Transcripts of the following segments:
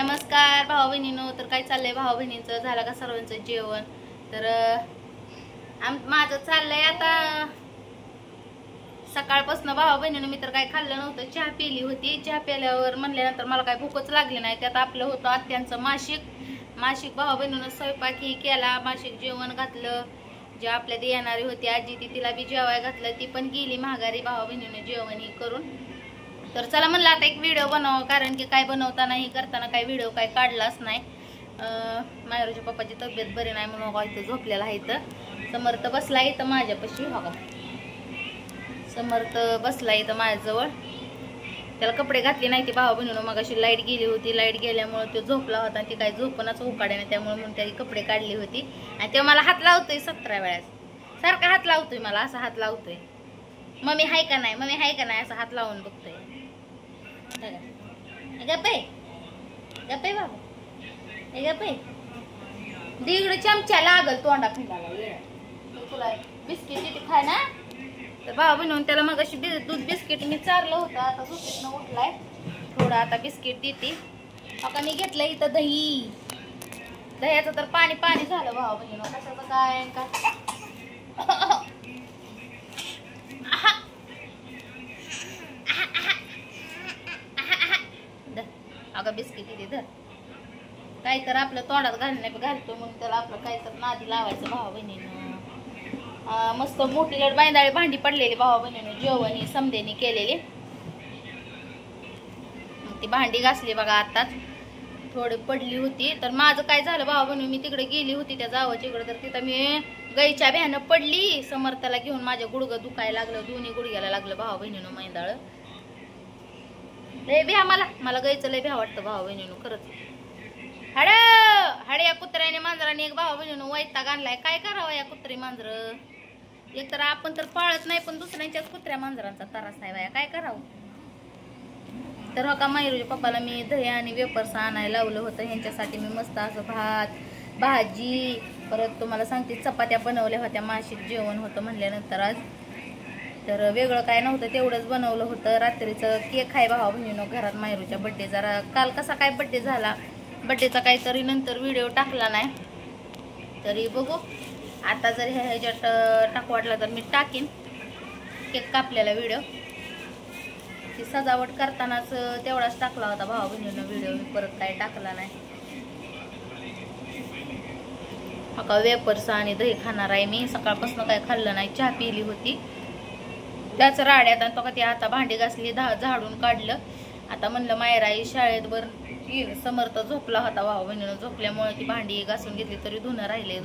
नमस्कार भाऊ बहिणींनो. तर काय चाललंय भाऊ बहिणींचं? झालं का सर्वांचं जेवण? तर माझं चाललंय आता सकाळपासून भाऊ बहिणीनं मी तर काय खाल्लं नव्हतं. चहा पिली होती. चहा प्यायल्यावर म्हणल्यानंतर मला काय भूकच लागली नाही. त्यात आपलं होतं आत्यांचं मासिक भाऊ बहिणीनं स्वयंपाकी केला, मासिक जेवण घातलं. जे आपल्या ती येणारी होती आजी ती तिला बी जेवाय घातलं. ती पण गेली माघारी भाऊ बहिणीनं जेवण करून. तर चला म्हणलं आता एक व्हिडिओ बनव, कारण की काय बनवताना हे करताना काय व्हिडिओ काय काढलाच नाही. मायरूच्या पप्पाची तब्येत बरी नाही म्हणून इथं झोपलेला आहे. इथं समर्थ बसला इथं माझ्यापाशी. हो का, समर्थ बसला इथं माझ्याजवळ. त्याला कपडे घातले नाही ती भाऊ बहिणीनं. मग अशी लाईट गेली होती. लाईट गेल्यामुळे तो झोपला होता. ती काही झोपणच उकाड्याने, त्यामुळे म्हणून त्याची कपडे काढली होती. आणि ते मला हात लावतोय 17 वेळास. सारखा हात लावतोय मला, असा हात लावतोय. मम्मी हाय का नाही, मम्मी हाय का नाही असं हात लावून बघतोय. गप्पे गप्पे बाबा, गप्पे दीड चमचा लागल तोंडा फिरायला. तुला बिस्किट तिथे खाय ना. तर भाऊ बनवून त्याला मग अशी दूध बिस्किट मी चारलं होतं. आता झोपेतनं उठलाय. थोडं आता बिस्किट देते. आता मी घेतलं इथं दही. दह्याचं तर पाणी पाणी झालं भाऊ बहिणीनं. कशाचं काय का अगं बिस्किट इथे धर. काय तर आपलं तोंडात घालतो म्हणून त्याला आपलं काय तर नादी लावायचं भाऊ बहिणीनं. मस्त मोठी लड बांधाळी भांडी पडलेली भाऊ बहिणीनं. जेवण समदेनी केलेली. ती भांडी घासली बघा आताच. थोडी पडली होती. तर माझं काय झालं भाऊ बहिणी, मी तिकडे गेली होती त्या जावाच्या इकडे. तर तिथं मी गाईच्या भ्यानं पडली. समर्थाला घेऊन माझ्या गुडघं दुखायला लागलं. दोन्ही गुडघ्याला लागलं भाऊ बहिणीनं मैंदाळ. लय भ्या मला गायचं लय भ्या वाटतं भाऊ बहिणीनं खरंच. हाडे या कुत्र्याने मांजराने एक भाऊ बहिणीनं वैताग आणलाय. काय करावं या कुत्री मांजर? एक तर आपण तर पाळत नाही, पण दुसऱ्यांच्याच कुत्र्या मांजरांचा त्रास आहे बाया. काय करावं? तर हो का, मायरूच्या पप्पाला मी दही आणि वेपर्स आणायला लावलं होतं. ह्यांच्यासाठी मी मस्त असं भात भाजी, परत तुम्हाला सांगते चपात्या बनवल्या होत्या. मासिक जेवण होतं म्हणल्यानंतर आज. तर वेगळं काय नव्हतं, तेवढंच बनवलं होतं. रात्रीचं केक आहे भाऊ बहिणीनं घरात. मायरूच्या बड्डे जरा काल कसा काय बड्डे झाला, बड्डेचा काहीतरी नंतर व्हिडिओ टाकला नाही. तरी बघू आता जर ह्याच्यात टाकू वाटला तर मी टाकीन केक कापलेला व्हिडिओ. ती सजावट करतानाच तेवढाच टाकला होता भाऊ बहिणीनं व्हिडिओ. मी परत काय टाकला नाही. का वेपर्स आणि दही खाणार आहे मी. सकाळपासून काय खाल्लं नाही. चहा पिली होती त्याच राड्यात. आणि तो का ती आता भांडी घासली, झाडून काढलं. आता म्हणलं मायरा आई शाळेत बर. समर्थ झोपला होता भाऊ बहिणीनं. झोपल्यामुळे ती भांडी घासून घेतली. तरी धुणं राहिलंय.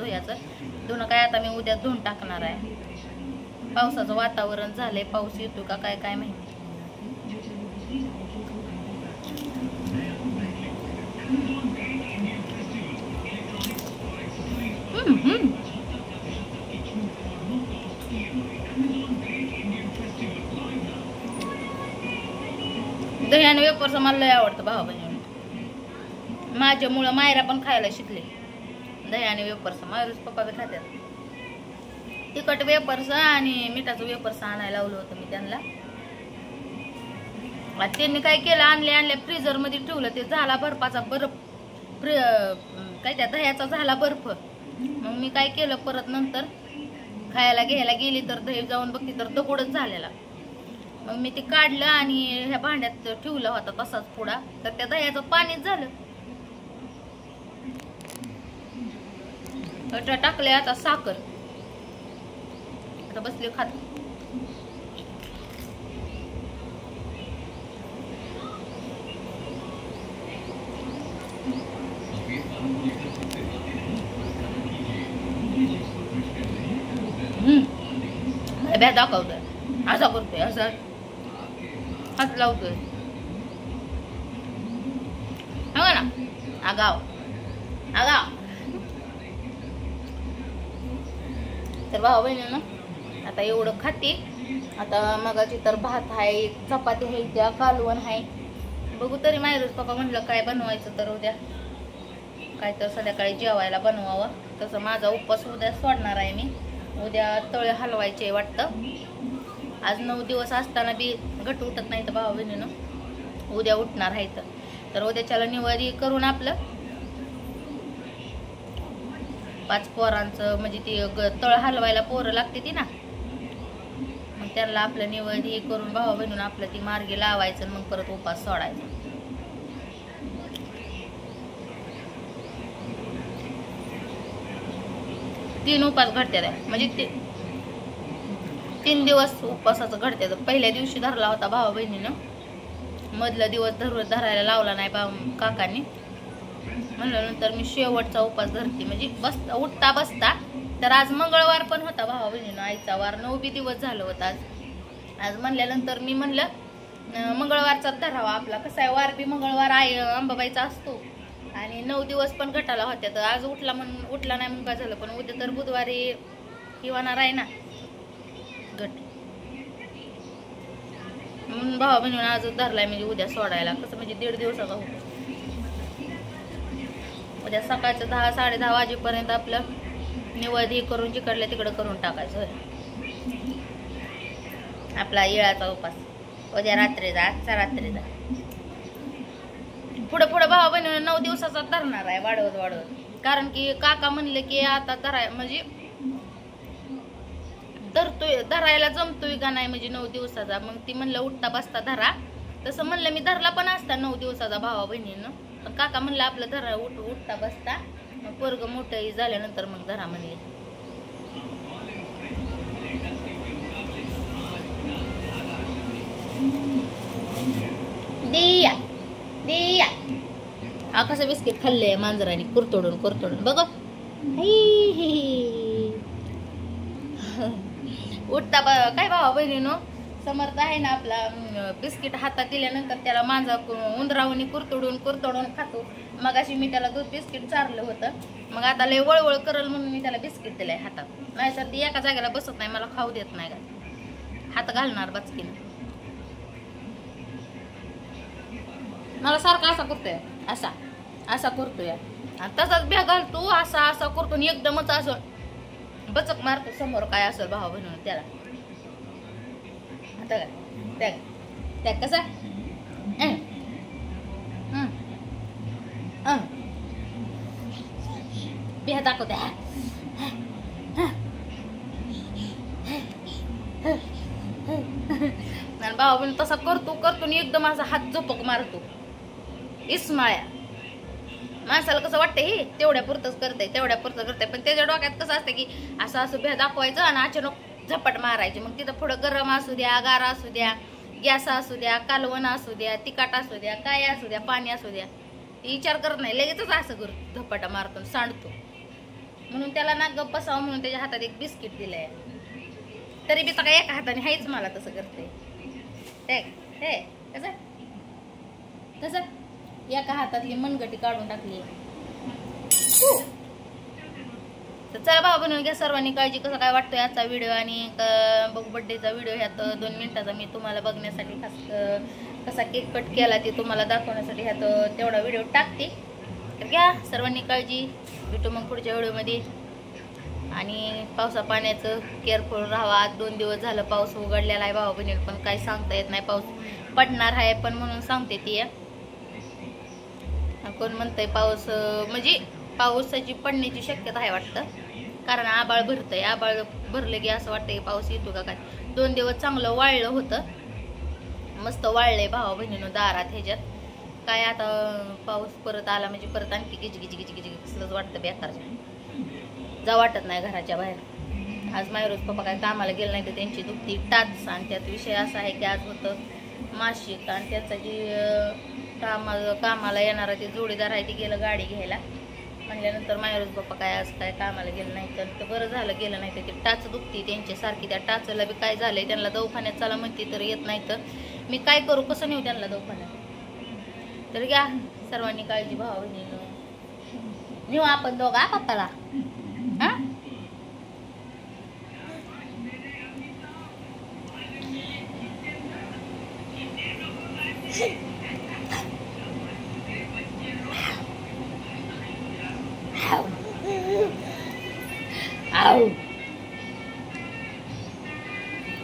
धुणं काय आता मी उद्या धुवून टाकणार आहे. पावसाचं वातावरण झालंय. पाऊस येतो का काय काय माहिती. दही आणि वेपर्स मला लय आवडतं भाऊ बहिणी. माझ्यामुळं मायरा पण खायला शिकले दही आणि वेपर्स. मायरूच पप्पा बी खात्यात. तिखट वेपर्स आणि मिठाचं वेपर्स आणायला लावलं होतं मी त्यांना. त्यांनी काय केलं, आणले फ्रीजर मध्ये ठेवलं. ते झाला बर्फाचा बर्फ, काय त्या दह्याचा झाला बर्फ. मग मी काय केलं, परत नंतर खायला घ्यायला गेली तर दही जाऊन बघते तर दगडच झालेला. मग मी ते काढलं आणि ह्या भांड्यात ठेवलं होता तसाच पुडा. तर त्या दह्याचं पाणीच झालं. टाकले आता साखर. आता बसले खात. भ्या दाखवतोय, असा करतोय, असं हात लावतोय. हो ना, आगाव. तर भाऊ बहिणीनं आता एवढं खाते. आता मगाची तर भात आहे, चपाती आहे, त्या कालवण आहे. बघू तरी मायरूच पप्पा म्हटलं काय बनवायचं तर उद्या काय तर संध्याकाळी जेवायला बनवावं. तसं माझा उपवास उद्या सोडणार आहे मी. उद्या तळे हलवायचे वाटतं. आज 9 दिवस असताना बी घट उठत नाही तर भाऊ बहिणीनं उद्या उठणार आहे. तर तर उद्याच्याला निवारी करून आपलं 5 पोरांचं म्हणजे ती तळ हलवायला पोरं लागते ती ना, मग त्यांना आपलं निवारी करून भावा बहिणून आपलं ती मार्गी लावायचं, मग परत उपास सोडायचा. तीन उपास घडत्यात म्हणजे 3 दिवस उपवासाचं घडत्यात. पहिल्या दिवशी धरला होता भावा बहिणीनं, मधला दिवस धरायला लावला नाही काकांनी. म्हणल्यानंतर मी शेवटचा उपास धरते म्हणजे बसता उठता बसता. तर आज मंगळवार पण होता भावा बहिणीनं, आईचा वार. 9 दिवस झालं होतं आज म्हणल्यानंतर मी म्हणलं मंगळवारचाच धरावा आपला. कसा आहे वार बी मंगळवार आई अंबाबाईचा असतो आणि 9 दिवस पण गटाला होत्या. तर आज उठला नाही म्हणून काय झालं, पण उद्या तर बुधवारी किंवाणार आहे ना गट, म्हणून भावा बहिणीनं आजच धरलाय म्हणजे उद्या सोडायला. कसं म्हणजे 1.5 दिवसाचा होतो. उद्या सकाळचं 10 साडे 10 वाजेपर्यंत आपलं निवड करून जिकडल्या तिकडं करून टाकायचं आपला येळाचा उपास. उद्या रात्रीचा, आजचा रात्रीचा. पुढे भावा बहिणीनं 9 दिवसाचा धरणार आहे वाढवत. कारण की काका म्हणले की आता धराय म्हणजे धरायला जमतोय का नाही म्हणजे 9 दिवसाचा. मग ती म्हणलं उठता बसता धरा. तसं म्हणलं मी धरला पण असता 9 दिवसाचा भावा बहिणीनं, पण काका म्हणलं आपलं धरा उठता बसता, मग पोरग मोठं झाल्यानंतर मग धरा म्हणले. दिया हा कसं बिस्किट खाल्लंय मांजराने कुरतोडून बघ. उठता काय भावा बहिणीनो, समर्थ आहे ना आपला, बिस्किट हातात दिल्यानंतर त्याला मांजा उंदरावणी कुरतोडून खातो. मग अशी मी त्याला दूध बिस्किट चारलं होतं, मग आता लय वळवळ करल म्हणून मी त्याला बिस्किट दिलंय हातात. नाहीतर ती एका जागेला बसत नाही, मला खाऊ देत नाही का, हात घालणार बचकीनं. मला सारखा असा करतोय, असा करतोय, आणि तसाच भ्या घालतो, असा करतो, एकदमच असं बचक मारतो समोर काय असेल भावा बहिणीनं त्याला. आता काय त्या कसा बिहा दाखवते. भावा बहिणी तसा करतो एकदम असा हात झोपक मारतो. इस्माळ्या माणसाला कसं वाटतं हे तेवढ्या पुरतच करते, पण त्याच्या डोक्यात कसं असतं की असं भ्या दाखवायचं आणि अचानक झपट मारायची. मग तिथं पुढं गरम असू द्या, गार असू द्या, गॅस असू द्या, कालवण असू द्या, तिखट असू द्या, काय असू द्या, पाणी असू द्या, विचार करत नाही, लगेचच असं करतो, झपाटा मारतो, सांडतो. म्हणून त्याला ना गप्प बसावं म्हणून त्याच्या हातात एक बिस्किट दिलंय. तरी बी तर एका हाताने हायच मला तसं करते. हे कसं एका हातातली मनगटी काढून टाकली. तर चला भावा बनवून घ्या सर्वांनी काळजी. कसं काय वाटतोय आजचा व्हिडिओ आणि बघू बड्डेचा व्हिडिओ ह्यात 2 मिनिटाचा मी तुम्हाला बघण्यासाठी खास कसा केक कट केला ते तुम्हाला दाखवण्यासाठी ह्यात तेवढा व्हिडिओ टाकते. तर घ्या सर्वांनी काळजी. भेटू मग पुढच्या व्हिडिओमध्ये. आणि पावसा पाण्याचं केअरफुल राहावा. 2 दिवस झालं पाऊस उघडलेला आहे भावा बहिणी, पण काही सांगता येत नाही पाऊस पडणार आहे, पण म्हणून सांगते ती. कोण म्हणतंय पाऊस म्हणजे पावसाची पडण्याची शक्यता आहे वाटतं, कारण आबाळ भरतंय. आबाळ भरलं की असं वाटतंय पाऊस येतो का काय. 2 दिवस चांगलं वाळलं होतं, मस्त वाळलंय भावा बहिणीनं दारात ह्याच्यात. काय आता पाऊस परत आला म्हणजे परत आणखी गिजगिजी कसलंच वाटतं बेकारच्या, जा वाटत नाही घराच्या बाहेर. आज मायरोज पप्पा काय कामाला गेलं नाही तर त्यांची दुखती टाच. आणि त्यात विषय असा आहे की आज होतं मासिक, आणि त्याचा जी कामाला येणारा ते जोडीदार आहे ते गेलं गाडी घ्यायला. म्हणल्यानंतर मायरोज पप्पा काय आज काय कामाला गेलं नाही, तर बरं झालं गेलं नाही. तर ते टाच दुखती त्यांच्यासारखी. त्या टाचला बी काय झालंय, त्यांना दवाखान्यात चला म्हणते तर येत नाही. तर मी काय करू, कसं नेऊ त्यांना दवाखान्यात. तर घ्या सर्वांनी काळजी भावा बहिणीनं. नेऊ आपण दोघा पप्पाला. हा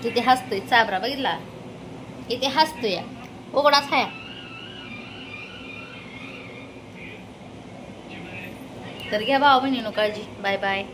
किती हसतोय चाबरा, बघितला किती हसतोय, उघडाच हाय. तर घ्या भावा बहिणीनो काळजी. Bye bye.